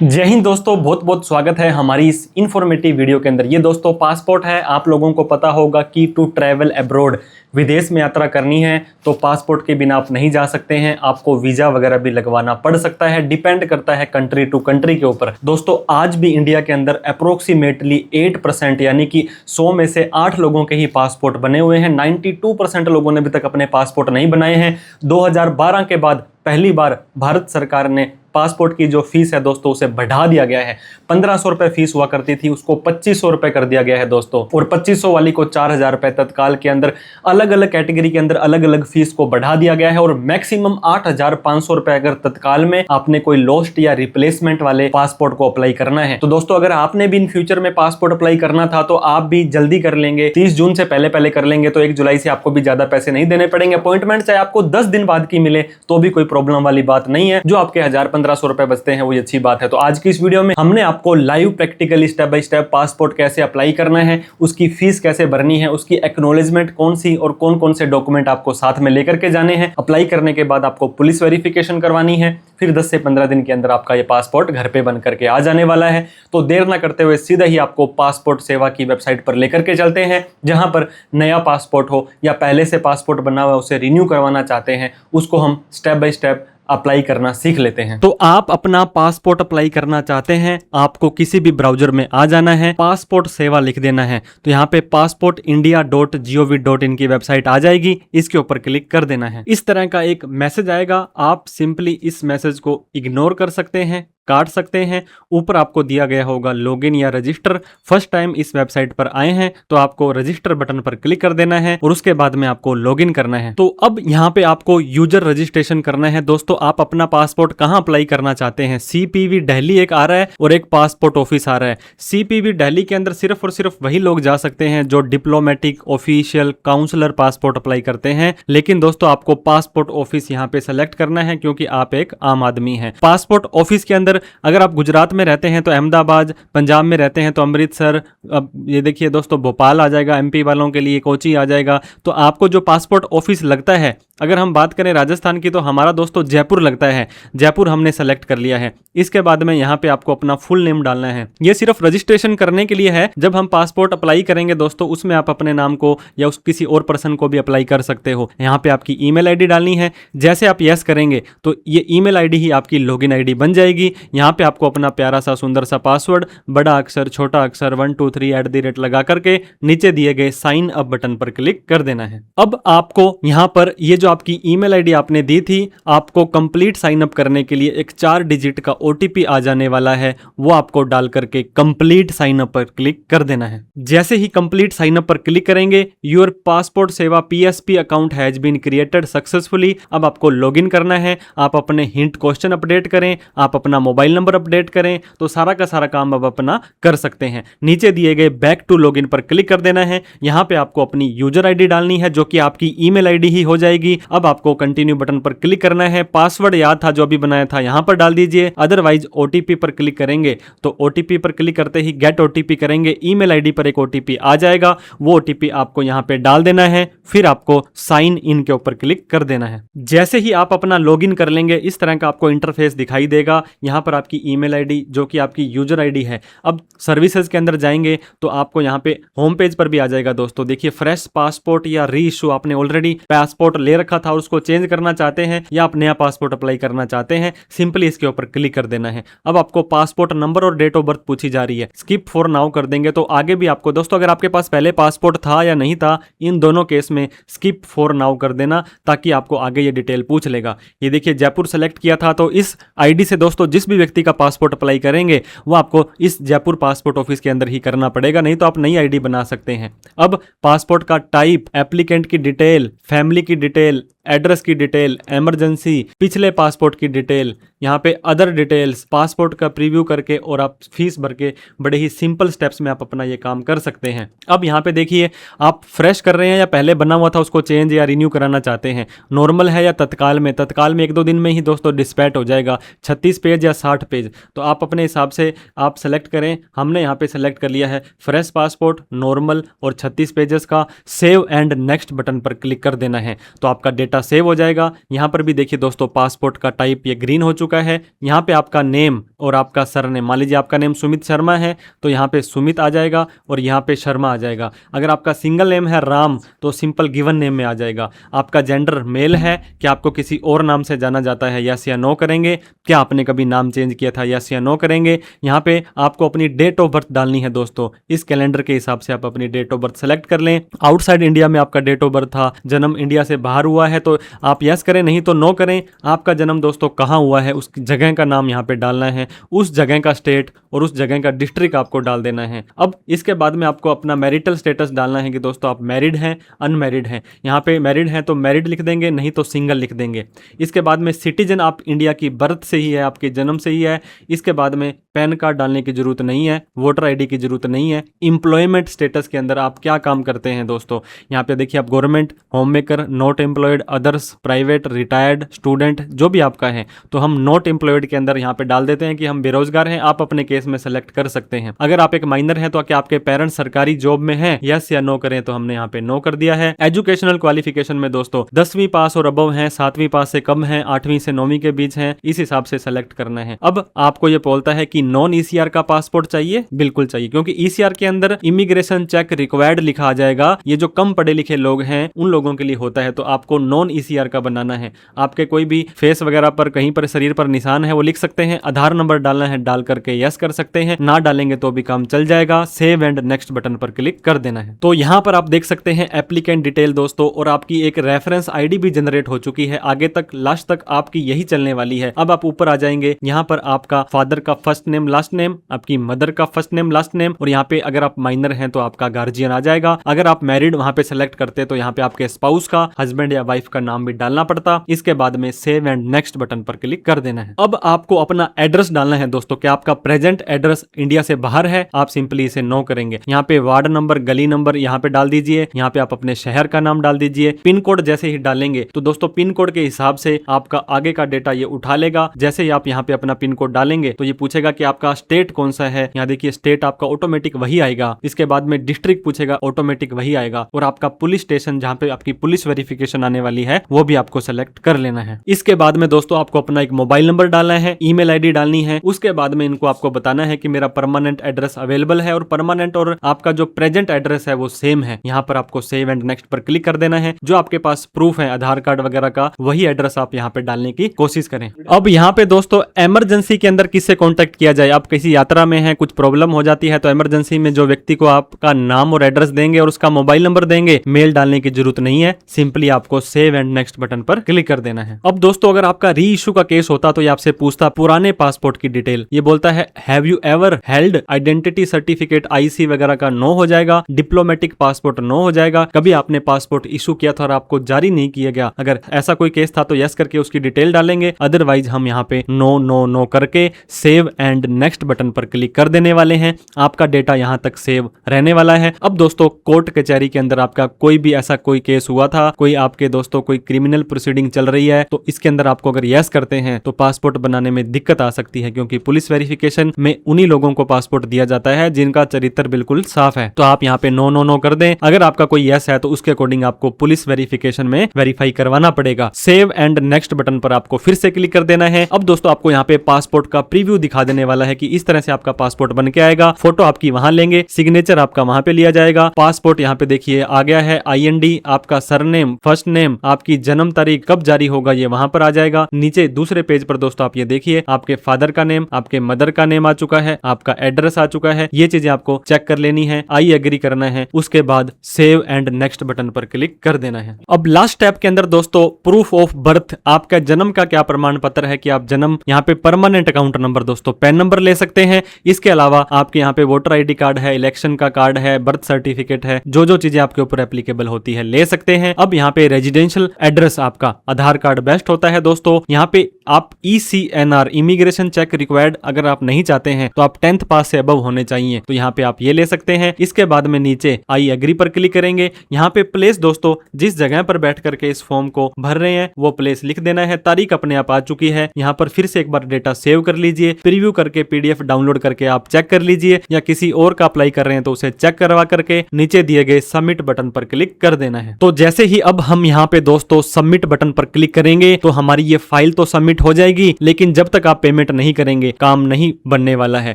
जय हिंद दोस्तों, बहुत बहुत स्वागत है हमारी इस इन्फॉर्मेटिव वीडियो के अंदर। ये दोस्तों पासपोर्ट है। आप लोगों को पता होगा कि टू ट्रैवल अब्रॉड, विदेश में यात्रा करनी है तो पासपोर्ट के बिना आप नहीं जा सकते हैं। आपको वीज़ा वगैरह भी लगवाना पड़ सकता है, डिपेंड करता है कंट्री टू कंट्री के ऊपर। दोस्तों आज भी इंडिया के अंदर अप्रोक्सीमेटली 8% यानी कि 100 में से 8 लोगों के ही पासपोर्ट बने हुए हैं। 92% लोगों ने अभी तक अपने पासपोर्ट नहीं बनाए हैं। 2012 के बाद पहली बार भारत सरकार ने पासपोर्ट की जो फीस है दोस्तों उसे बढ़ा दिया गया है। 1500 रुपए फीस हुआ करती थी, उसको 2500 रुपए कर दिया गया है दोस्तों। और 2500 वाली को 4000 रुपए तत्काल के अंदर, अलग अलग कैटेगरी के अंदर अलग अलग फीस को बढ़ा दिया गया है। और मैक्सिमम 8500 रुपए अगर तत्काल में आपने कोई लॉस्ट या रिप्लेसमेंट वाले पासपोर्ट को अप्लाई करना है। तो दोस्तों अगर आपने भी इन फ्यूचर में पासपोर्ट अप्लाई करना था तो आप भी जल्दी कर लेंगे, 30 जून से पहले पहले कर लेंगे तो 1 जुलाई से आपको भी ज्यादा पैसे नहीं देने पड़ेंगे। अपॉइंटमेंट चाहे आपको 10 दिन बाद की मिले तो भी कोई प्रॉब्लम वाली बात नहीं है। जो आपके 1000-1500 रुपए बचते हैं वो अच्छी बात है। तो आज की इस वीडियो में हमने आपको live practically step by step passport कैसे अप्लाई करना है, उसकी फीस कैसे भरनी है, उसकी एक्नॉलेजमेंट कौन सी और कौन कौन से डॉक्यूमेंट आपको साथ में लेकर के जाने हैं। अप्लाई करने के बाद आपको पुलिस वेरिफिकेशन करवानी है, फिर 10 से 15 दिन के अंदर आपका ये पासपोर्ट घर पे बन करके आ जाने वाला है। तो देर ना करते हुए सीधा ही आपको पासपोर्ट सेवा की वेबसाइट पर लेकर के चलते हैं, जहां पर नया पासपोर्ट हो या पहले से पासपोर्ट बना हुआ उसे रिन्यू करवाना चाहते हैं, उसको हम स्टेप बाय स्टेप अप्लाई करना सीख लेते हैं। तो आप अपना पासपोर्ट अप्लाई करना चाहते हैं, आपको किसी भी ब्राउजर में आ जाना है, पासपोर्ट सेवा लिख देना है। तो यहाँ पे passportindia.gov.in की वेबसाइट आ जाएगी, इसके ऊपर क्लिक कर देना है। इस तरह का एक मैसेज आएगा, आप सिंपली इस मैसेज को इग्नोर कर सकते हैं, काट सकते हैं। ऊपर आपको दिया गया होगा लॉगिन या रजिस्टर। फर्स्ट टाइम इस वेबसाइट पर आए हैं तो आपको रजिस्टर बटन पर क्लिक कर देना है और उसके बाद में आपको लॉगिन करना है। तो अब यहाँ पे आपको यूजर रजिस्ट्रेशन करना है। दोस्तों आप अपना पासपोर्ट कहाँ अप्लाई करना चाहते हैं? सीपीवी दिल्ली एक आ रहा है और एक पासपोर्ट ऑफिस आ रहा है। सीपीवी दिल्ली के अंदर सिर्फ और सिर्फ वही लोग जा सकते हैं जो diplomatic, official, counsellor passport apply करते हैं। लेकिन दोस्तों आपको पासपोर्ट ऑफिस यहाँ पे सेलेक्ट करना है क्योंकि आप एक आम आदमी हैं। पासपोर्ट ऑफिस के अंदर अगर आप गुजरात में रहते हैं तो अहमदाबाद, पंजाब में रहते हैं तो अमृतसर, अब ये देखिए दोस्तों भोपाल आ जाएगा, एमपी वालों के लिए कोची आ जाएगा। तो आपको जो पासपोर्ट ऑफिस लगता है, अगर हम बात करें राजस्थान की तो हमारा दोस्तों जयपुर लगता है। जयपुर हमने सेलेक्ट कर लिया है। इसके बाद में यहाँ पे आपको अपना फुल नेम डालना है। ये सिर्फ रजिस्ट्रेशन करने के लिए है। जब हम पासपोर्ट अप्लाई करेंगे दोस्तों उसमें आप अपने नाम को या उस किसी और पर्सन को भी अप्लाई कर सकते हो। यहाँ पे आपकी ईमेल आईडी डालनी है। जैसे आप यस करेंगे तो ये ईमेल आईडी ही आपकी लॉगिन आईडी बन जाएगी। यहाँ पे आपको अपना प्यारा सा सुंदर सा पासवर्ड बड़ा अक्षर, छोटा अक्षर 1 2 3 लगा करके नीचे दिए गए साइन अप बटन पर क्लिक कर देना है। अब आपको यहाँ पर ये जो आपकी ईमेल आईडी आपने दी थी, आपको कंप्लीट साइन अप करने के लिए एक 4 डिजिट का ओटीपी आ जाने वाला है, वो आपको डाल करके कंप्लीट साइन अप पर क्लिक कर देना है। जैसे ही कंप्लीट साइन अप पर क्लिक करेंगे, your passport Seva PSP account has been created successfully. अब आपको लॉगिन करना है। आप अपने हिंट क्वेश्चन अपडेट करें, आप अपना मोबाइल नंबर अपडेट करें, तो सारा का सारा काम अब अपना कर सकते हैं। नीचे दिए गए बैक टू लॉगिन पर क्लिक कर देना है। यहां पे आपको अपनी यूजर आईडी डालनी है जो कि आपकी ईमेल आईडी ही हो जाएगी। अब आपको कंटिन्यू बटन पर क्लिक करना है। पासवर्ड याद था जो अभी बनाया था यहां पर डाल दीजिए, अदरवाइज ओटीपी पर क्लिक करेंगे तो ओटीपी पर क्लिक करते ही गेट ओटीपी करेंगे, ईमेल आईडी पर एक ओटीपी आ जाएगा, वो ओटीपी आपको यहां पे डाल देना है। फिर आपको साइन इन के ऊपर क्लिक कर देना है। जैसे ही आप अपना लॉगिन कर लेंगे इस तरह का आपको इंटरफेस दिखाई देगा। यहां पर आपकी ईमेल आईडी जो कि आपकी यूजर आईडी है। अब सर्विसेज के अंदर जाएंगे तो आपको यहां पे होम पेज पर भी आ जाएगा दोस्तों। देखिए फ्रेश पासपोर्ट या री इशू, आपने ऑलरेडी पासपोर्ट ले रखा था और उसको चेंज करना चाहते हैं या आप नया पासपोर्ट अप्लाई करना चाहते हैं, सिंपली इसके ऊपर क्लिक कर देना है। अब आपको पासपोर्ट नंबर और डेट ऑफ बर्थ पूछी जा रही है, स्किप फॉर नाउ कर देंगे तो आगे भी आपको दोस्तों अगर आपके पास पहले पासपोर्ट था या नहीं था, इन दोनों केस में स्किप फॉर नाउ कर देना ताकि आपको आगे ये डिटेल पूछ लेगा। ये देखिए जयपुर सेलेक्ट किया था तो इस आईडी से दोस्तों जिस भी व्यक्ति का पासपोर्ट अप्लाई करेंगे वो आपको इस जयपुर पासपोर्ट ऑफिस के अंदर ही करना पड़ेगा, नहीं तो आप नई आईडी बना सकते हैं। अब पासपोर्ट का टाइप, एप्लीकेंट की डिटेल, फैमिली की डिटेल, एड्रेस की डिटेल, इमरजेंसी, पिछले पासपोर्ट की डिटेल, यहाँ पे अदर डिटेल्स, पासपोर्ट का प्रीव्यू करके और आप फीस भर के बड़े ही सिंपल स्टेप्स में आप अपना ये काम कर सकते हैं। अब यहाँ पे देखिए आप फ्रेश कर रहे हैं या पहले बना हुआ था उसको चेंज या रिन्यू कराना चाहते हैं, नॉर्मल है या तत्काल में। तत्काल में 1-2 दिन में ही दोस्तों डिस्पैच हो जाएगा, 36 पेज या 60 पेज, तो आप अपने हिसाब से आप सेलेक्ट करें। हमने यहाँ पे सेलेक्ट कर लिया है फ्रेश पासपोर्ट, नॉर्मल और 36 पेजेस का। सेव एंड नेक्स्ट बटन पर क्लिक कर देना है तो आपका डेटा डाटा सेव हो जाएगा। यहाँ पर भी देखिए दोस्तों पासपोर्ट का टाइप ये ग्रीन हो चुका है। यहाँ पे आपका नेम और आपका सरनेम, मान लीजिए आपका नेम सुमित शर्मा है तो यहाँ पे सुमित आ जाएगा और यहाँ पे शर्मा आ जाएगा। अगर आपका सिंगल नेम है राम तो सिंपल गिवन नेम में आ जाएगा। आपका जेंडर मेल है, क्या आपको किसी और नाम से जाना जाता है, यस या नो करेंगे। क्या आपने कभी नाम चेंज किया था, यस या नो करेंगे। यहाँ पे आपको अपनी डेट ऑफ बर्थ डालनी है दोस्तों। इस कैलेंडर के हिसाब से आप अपनी डेट ऑफ बर्थ सेलेक्ट कर लें। आउटसाइड इंडिया में आपका डेट ऑफ बर्थ था, जन्म इंडिया से बाहर हुआ है तो आप यस करें, नहीं तो नो करें। आपका जन्म दोस्तों कहाँ हुआ है उस जगह का नाम यहाँ पे डालना है, उस जगह का स्टेट और उस जगह का डिस्ट्रिक्ट आपको डाल देना है। अब इसके बाद में आपको अपना मैरिटल स्टेटस डालना है कि दोस्तों आप मैरिड हैं अनमैरिड हैं। यहाँ पे मैरिड हैं तो मैरिड लिख देंगे, नहीं तो सिंगल लिख देंगे। इसके बाद में सिटीजन आप इंडिया की बर्थ से ही है, आपके जन्म से ही है। इसके बाद में पैन कार्ड डालने की जरूरत नहीं है, वोटर आईडी की जरूरत नहीं है। एम्प्लॉयमेंट स्टेटस के अंदर आप क्या काम करते हैं दोस्तों, यहाँ पे देखिए आप government, home maker, not employed, others, private, retired, student, जो भी आपका है तो हम नॉट एम्प्लॉयड के अंदर यहाँ पे डाल देते हैं कि हम बेरोजगार हैं। आप अपने केस में सेलेक्ट कर सकते हैं। अगर आप एक माइनर हैं तो क्या आपके पेरेंट्स सरकारी जॉब में हैं, यस या नो करें, तो हमने यहाँ पे नो कर दिया है। एजुकेशनल क्वालिफिकेशन में दोस्तों 10वीं पास और अबव हैं, 7वीं पास से कम है, 8वीं से 9वीं के बीच हैं, इस हिसाब से सेलेक्ट करना है। अब आपको ये बोलता है कि नॉन ईसीआर का पासपोर्ट चाहिए, बिल्कुल चाहिए, क्योंकि ईसीआर के अंदर इमिग्रेशन चेक रिक्वायर्ड लिखा आ जाएगा। ये जो कम पढ़े लिखे लोग हैं उन लोगों के लिए होता है, तो आपको नॉन ईसीआर का बनाना है। आपके कोई भी फेस वगैरह पर कहीं पर शरीर पर निशान है वो लिख सकते हैं, आधार नंबर डालना है, डाल करके यस कर सकते हैं, ना डालेंगे तो भी काम चल जाएगा। सेव एंड नेक्स्ट बटन पर क्लिक कर देना है। तो यहाँ पर आप देख सकते हैं एप्लीकेंट डिटेल दोस्तों, और आपकी एक रेफरेंस आईडी भी जनरेट हो चुकी है। आगे तक लास्ट तक आपकी यही चलने वाली है। अब आप ऊपर आ जाएंगे, यहाँ पर आपका फादर का फर्स्ट नेम लास्ट नेम, आपकी मदर का फर्स्ट नेम लास्ट नेम, और यहाँ पे अगर आप माइनर हैं तो आपका गार्जियन आ जाएगा। अगर आप मैरिड वहां पे सेलेक्ट करते तो यहाँ पे आपके स्पाउस का, हस्बैंड या वाइफ का नाम भी डालना पड़ता। इसके बाद में सेव एंड नेक्स्ट बटन पर क्लिक कर देना है। अब आपको अपना एड्रेस डालना है दोस्तों, क्या आपका प्रेजेंट एड्रेस इंडिया से बाहर है, आप सिंपली इसे नो करेंगे। यहाँ पे वार्ड नंबर, गली नंबर यहाँ पे डाल दीजिए। यहाँ पे आप अपने शहर का नाम डाल दीजिए। पिन कोड जैसे ही डालेंगे तो दोस्तों पिन कोड के हिसाब से आपका आगे का डेटा ये उठा लेगा। जैसे ही आप यहाँ पे अपना पिन कोड डालेंगे तो ये पूछेगा कि आपका स्टेट कौन सा है। यहाँ देखिए स्टेट आपका ऑटोमेटिक वही आएगा। इसके बाद में डिस्ट्रिक्ट पूछेगा, ऑटोमेटिक वही आएगा। और आपका पुलिस स्टेशन जहाँ पे आपकी पुलिस वेरिफिकेशन आने वाली है वो भी आपको सेलेक्ट कर लेना है। इसके बाद में दोस्तों आपको अपना एक मोबाइल नंबर डालना है, ईमेल आईडी डालनी है। उसके बाद में इनको आपको बताना है कि मेरा परमानेंट एड्रेस अवेलेबल है और परमानेंट और आपका जो प्रेजेंट एड्रेस है वो सेम है। यहाँ पर आपको सेव एंड नेक्स्ट पर क्लिक कर देना है। जो आपके पास प्रूफ है आधार कार्ड वगैरह का वही एड्रेस आप यहाँ पे डालने की कोशिश करें। अब यहाँ पे दोस्तों इमरजेंसी के अंदर किससे कॉन्टेक्ट किया जाए, आप किसी यात्रा में हैं, कुछ प्रॉब्लम हो जाती है तो इमरजेंसी में जो व्यक्ति को आपका नाम और एड्रेस देंगे और उसका मोबाइल नंबर देंगे, मेल डालने की जरूरत नहीं है। सिंपली आपको सेव एंड नेक्स्ट बटन पर क्लिक कर देना है। अब दोस्तों अगर आपका री इशू का केस होता तो ये आपसे पूछता पुराने पासपोर्ट की डिटेल। ये बोलता है have you ever held identity certificate, IC वगैरह का नो हो जाएगा, डिप्लोमेटिक पासपोर्ट नो हो जाएगा। कभी आपने पासपोर्ट इशू किया था और आपको जारी नहीं किया गया, अगर ऐसा कोई केस था तो यस करके उसकी डिटेल डालेंगे। अदरवाइज हम यहाँ पे नो नो नो करके सेव एंड नेक्स्ट बटन पर क्लिक कर देने वाले हैं। आपका डेटा यहाँ तक सेव रहने वाला है। अब दोस्तों कोर्ट कचहरी के अंदर आपका कोई भी ऐसा कोई केस हुआ था, कोई आपके दोस्तों कोई क्रिमिनल प्रोसीडिंग चल रही है, तो इसके अंदर आपको अगर यस करते हैं तो पासपोर्ट बनाने में दिक्कत आ सकती है, क्योंकि पुलिस वेरिफिकेशन में उन्हीं लोगों को पासपोर्ट दिया जाता है जिनका चरित्र बिल्कुल साफ है। तो आप यहाँ पे नो नो नो कर दें। अगर आपका कोई यस है तो उसके अकॉर्डिंग आपको पुलिस वेरिफिकेशन में वेरीफाई करवाना पड़ेगा। सेव एंड नेक्स्ट बटन पर आपको फिर से क्लिक कर देना है। अब दोस्तों आपको यहाँ पे पासपोर्ट का प्रीव्यू दिखा देने वाला है कि इस तरह से आपका पासपोर्ट बन के आएगा। फोटो आपकी वहां लेंगे, सिग्नेचर आपका वहां पे लिया जाएगा। पासपोर्ट यहाँ पे देखिए आ गया है, IND, आपका सरनेम, फर्स्ट नेम, आपकी जन्म तारीख, कब जारी होगा ये वहां पर आ जाएगा। नीचे दूसरे पेज पर दोस्तों आप ये देखिए आपके फादर का नेम, आपके मदर का नेम आ चुका है, आपका एड्रेस आ चुका है। ये चीजें आपको चेक कर लेनी है, आई एग्री करना है। उसके बाद सेव एंड नेक्स्ट बटन पर क्लिक कर देना है। अब लास्ट स्टेप के अंदर दोस्तों प्रूफ ऑफ बर्थ, आपका जन्म का क्या प्रमाण पत्र है कि आप जन्म, यहाँ पे परमानेंट अकाउंट नंबर दोस्तों पैन नंबर ले सकते हैं। इसके अलावा आपके यहाँ पे वोटर ID कार्ड है, इलेक्शन का कार्ड है, बर्थ सर्टिफिकेट है, जो चीजें आपके ऊपर एप्लीकेबल होती है ले सकते हैं। अब यहाँ पे रेजिडेंशियल एड्रेस आपका आधार कार्ड बेस्ट होता है दोस्तों। यहाँ पे आप ECNR इमिग्रेशन चेक रिक्वायर्ड अगर आप नहीं चाहते हैं तो आप 10th पास से अबव होने चाहिए, तो यहाँ पे आप ये ले सकते हैं। इसके बाद में नीचे आई एग्री पर क्लिक करेंगे। यहाँ पे प्लेस दोस्तों जिस जगह पर बैठ करके इस फॉर्म को भर रहे हैं वो प्लेस लिख देना है। तारीख अपने आप आ चुकी है। यहाँ पर फिर से एक बार डेटा सेव कर लीजिए, प्रीव्यू करके PDF डाउनलोड करके आप चेक कर लीजिए, या किसी और का अप्लाई कर रहे हैं तो उसे चेक करवा करके नीचे दिए गए सबमिट बटन पर क्लिक कर देना है। तो जैसे ही अब हम यहाँ पे दोस्तों सबमिट बटन पर क्लिक करेंगे तो हमारी ये फाइल तो सबमिट हो जाएगी, लेकिन जब तक आप पेमेंट नहीं करेंगे काम नहीं बनने वाला है।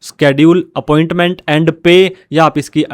स्केड्यूल अपॉइंटमेंट एंड पे, या आप इसकी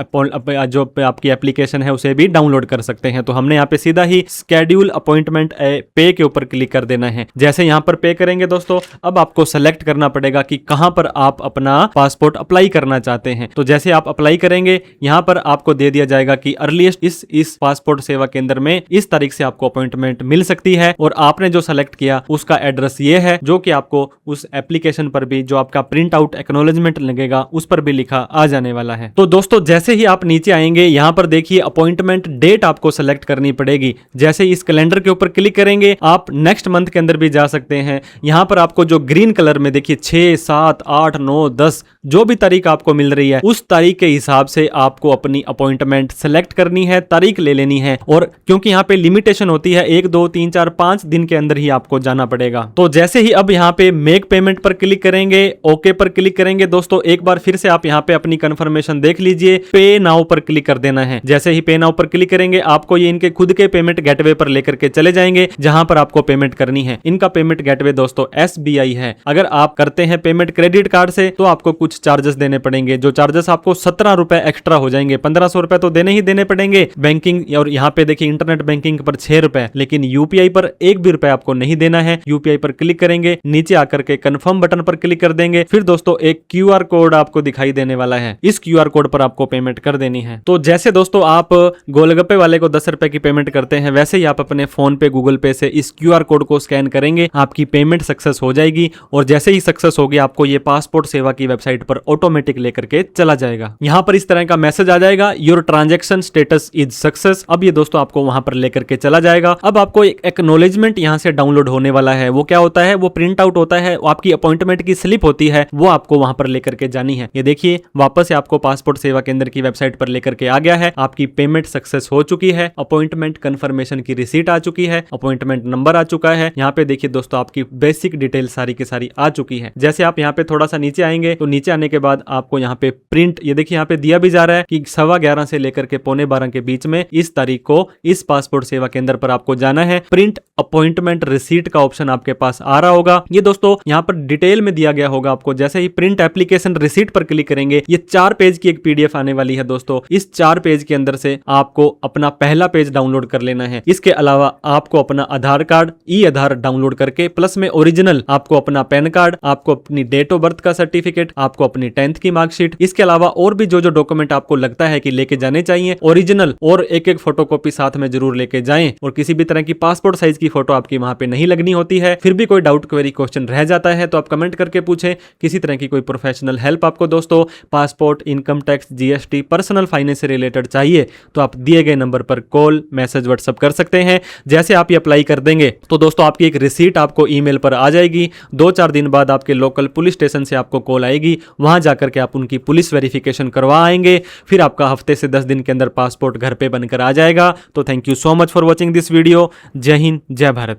जो आपकी एप्लीकेशन है उसे भी डाउनलोड कर सकते हैं। तो हमने यहाँ पे सीधा ही स्केड्यूल अपॉइंटमेंट पे के ऊपर क्लिक कर देना है। जैसे यहाँ पर पे करेंगे दोस्तों, अब आपको सेलेक्ट करना पड़ेगा कि कहां पर आप अपना पासपोर्ट अप्लाई करना चाहते हैं। तो जैसे आप अप्लाई करेंगे यहाँ पर आपको दे दिया जाएगा कि अर्लीस्ट इस पासपोर्ट सेवा केंद्र में इस तारीख से आपको अपॉइंटमेंट मिल सकती है, और आपने जो सेलेक्ट किया उसका एड्रेस ये है, जो कि आपको उस एप्लीकेशन पर भी जो आपका प्रिंट आउट एक्नॉलेजमेंट लगेगा उस पर भी लिखा आ जाने वाला है। तो दोस्तों जैसे ही आप नीचे आएंगे यहाँ पर देखिए अपॉइंटमेंट डेट आपको सेलेक्ट करनी पड़ेगी। जैसे इस कैलेंडर के ऊपर क्लिक करेंगे आप नेक्स्ट मंथ के अंदर भी जा सकते हैं। यहाँ पर आपको जो ग्रीन कलर में देखिए 6, 7, 8, 9, 10 जो भी तारीख आपको मिल रही है उस तारीख के हिसाब से आपको अपनी अपॉइंटमेंट सेलेक्ट करनी है, तारीख ले लेनी है। और क्योंकि यहाँ पे लिमिटेशन होती है 1, 2, 3, 4, 5 दिन के अंदर ही आपको जाना पड़ेगा। तो जैसे ही अब यहाँ पे मेक पेमेंट पर क्लिक करेंगे, ओके पर क्लिक करेंगे दोस्तों, एक बार फिर से आप यहाँ पे अपनी कंफर्मेशन देख लीजिए, पे नाउ पर क्लिक कर देना है। जैसे ही पे नाउ पर क्लिक करेंगे आपको ये इनके खुद के पेमेंट गेटवे पर लेकर के चले जाएंगे जहां पर आपको पेमेंट करनी है। इनका पेमेंट गेटवे दोस्तों SBI है। अगर आप करते हैं पेमेंट क्रेडिट कार्ड से तो आपको कुछ चार्जेस देने पड़ेंगे, जो चार्जेस आपको 17 रुपए एक्स्ट्रा हो जाएंगे। 1500 रुपए तो देने ही देने पड़ेंगे बैंकिंग, और यहाँ पे देखिए इंटरनेट बैंकिंग पर 6 रुपए, लेकिन UPI पर 1 भी रुपए आपको नहीं देना है। UPI पर क्लिक करेंगे, नीचे आकर के कंफर्म बटन पर क्लिक कर देंगे। फिर दोस्तों एक QR कोड आपको दिखाई देने वाला है, इस QR कोड पर आपको पेमेंट कर देनी है। तो जैसे दोस्तों आप गोलगप्पे वाले को 10 रुपए की पेमेंट करते हैं, वैसे ही आप अपने फोन पे गूगल पे से इस QR कोड को स्कैन करेंगे, आपकी पेमेंट सक्सेस हो जाएगी। और जैसे ही सक्सेस होगी आपको ये पासपोर्ट सेवा की वेबसाइट पर ऑटोमेटिक लेकर के चला जाएगा। यहाँ पर इस तरह का मैसेज आ जाएगा, your transaction status is success. अब ये दोस्तों आपको वहां पर लेकर के चला जाएगा। अब आपको एक एक्नॉलेजमेंट यहाँ से डाउनलोड होने वाला है। वो क्या होता है, वो प्रिंट आउट होता है, आपकी अपॉइंटमेंट की स्लिप होती है, वो आपको वहां पर लेकर के जानी है। ये देखिए वापस से आपको पासपोर्ट सेवा केंद्र की वेबसाइट पर लेकर के आ गया है। आपकी पेमेंट सक्सेस हो चुकी है, अपॉइंटमेंट कंफर्मेशन की रिसीट आ चुकी है, अपॉइंटमेंट नंबर आ चुका है। यहाँ पे देखिए दोस्तों आपकी बेसिक डिटेल सारी की सारी आ चुकी है। जैसे आप यहाँ पे थोड़ा सा नीचे आएंगे तो नीचे आने के बाद आपको यहाँ पे प्रिंट, ये देखिए यहाँ पे दिया भी जा रहा है कि 11:15 से लेकर के 11:45 के बीच में इस तारीख को इस पासपोर्ट सेवा केंद्र पर आपको जाना है। प्रिंट अपॉइंटमेंट रिसीट का ऑप्शन आपके पास आ रहा होगा। ये दोस्तों यहाँ पर डिटेल में दिया गया होगा आपको। जैसे ही प्रिंट एप्लीकेशन रिसीट पर क्लिक करेंगे, ये 4 पेज की एक PDF आने वाली है दोस्तों। इस 4 पेज के अंदर से आपको अपना पहला पेज डाउनलोड कर लेना है। इसके अलावा आपको अपना आधार कार्ड, E-आधार डाउनलोड करके प्लस में ओरिजिनल आपको अपना पैन कार्ड, आपको अपनी डेट ऑफ बर्थ का सर्टिफिकेट, आपको अपनी 10th की मार्कशीट, इसके अलावा और भी जो डॉक्यूमेंट आपको लगता है कि लेके जाने चाहिए ओरिजिनल, और एक फोटोकॉपी साथ में जरूर लेके जाएं। और किसी भी तरह की पासपोर्ट साइज की फोटो आपकी वहां पे नहीं लगनी होती है। फिर भी कोई डाउट, क्वेरी, क्वेश्चन रह जाता है तो आप कमेंट करके पूछें। किसी तरह की कोई प्रोफेशनल हेल्प आपको दोस्तों passport, income tax, GST, personal finance से रिलेटेड चाहिए तो आप दिए गए नंबर पर कॉल, मैसेज, व्हाट्सएप कर सकते हैं। जैसे आप ये अप्लाई कर देंगे तो दोस्तों आपकी एक रिसीट आपको ईमेल पर आ जाएगी। 2-4 दिन बाद आपके लोकल पुलिस स्टेशन से आपको कॉल आएगी, वहां जाकर के आप उनकी पुलिस वेरिफिकेशन करवा आएंगे। फिर आपका हफ्ते से 10 दिन के अंदर पासपोर्ट घर पे बनकर आ जाएगा। तो thank you so much for watching this video. जय हिंद, जय भारत।